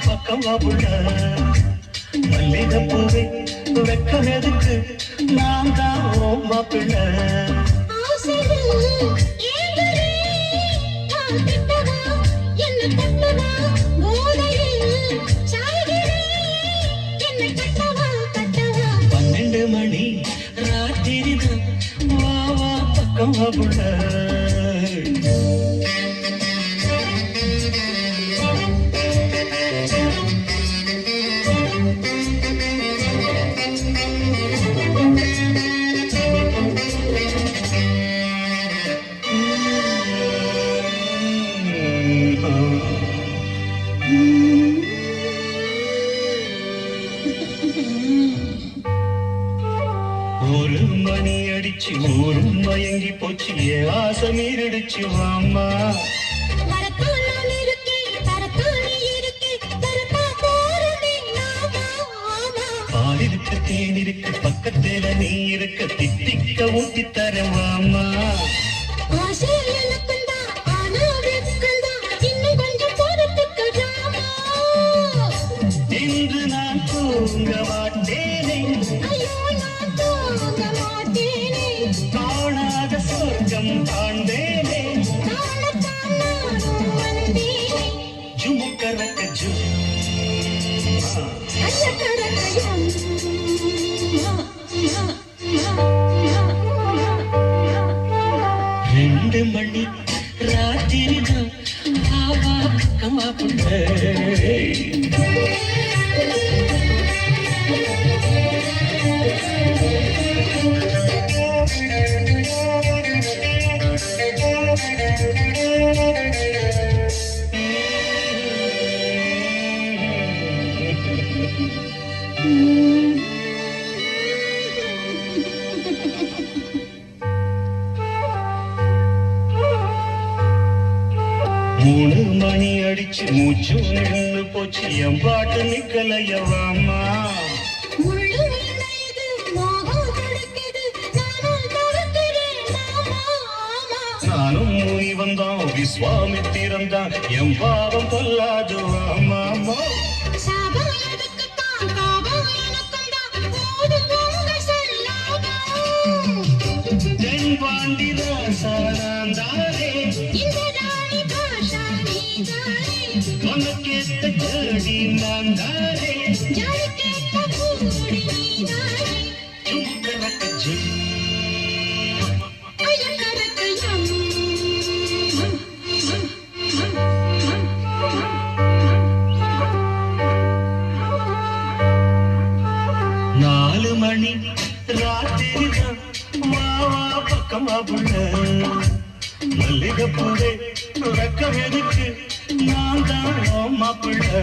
பக்கம் மல்லிகைப்பூவே வெக்கம் எதுக்கு நான் தான் மாப்பிள்ளை மணி ராத்திரிதான் வா வா பக்கம் புள்ள ஒரு மணி அடிச்சு ஊரும் மயங்கி போச்சு ஆசை மீறிடுச்சு வாமா பால் இருக்கு தேன் இருக்கு பக்கத்துல நீ இருக்க தித்திக்க ஊட்டி தர வாமா இன்று நான் தூங்க மாட்டேனே காணாத சொர்க்கம் காண்பேனே ஜுமுக்கரக்க ரெண்டு மணி ராத்திரிதான் ஆவா கமா புண்டே மூணு மணி அடிச்சு மூச்சு நின்று போச்சு என் பாட்டு நிக்கலையவாமா நானும் மூனி வந்தான் விஸ்வாமித்திரம் தான் என் பாவம் கொல்லாது வாமா சாராந்தாரே உனக்கேத்த ஜோடி நான் தாரே நாலு மணி ராத்திரிதான் மாவா பக்கமா புள்ள மல்லிகைப்பூவே வெக்கம் எதுக்கு நான் தான் மாப்பிள்ளை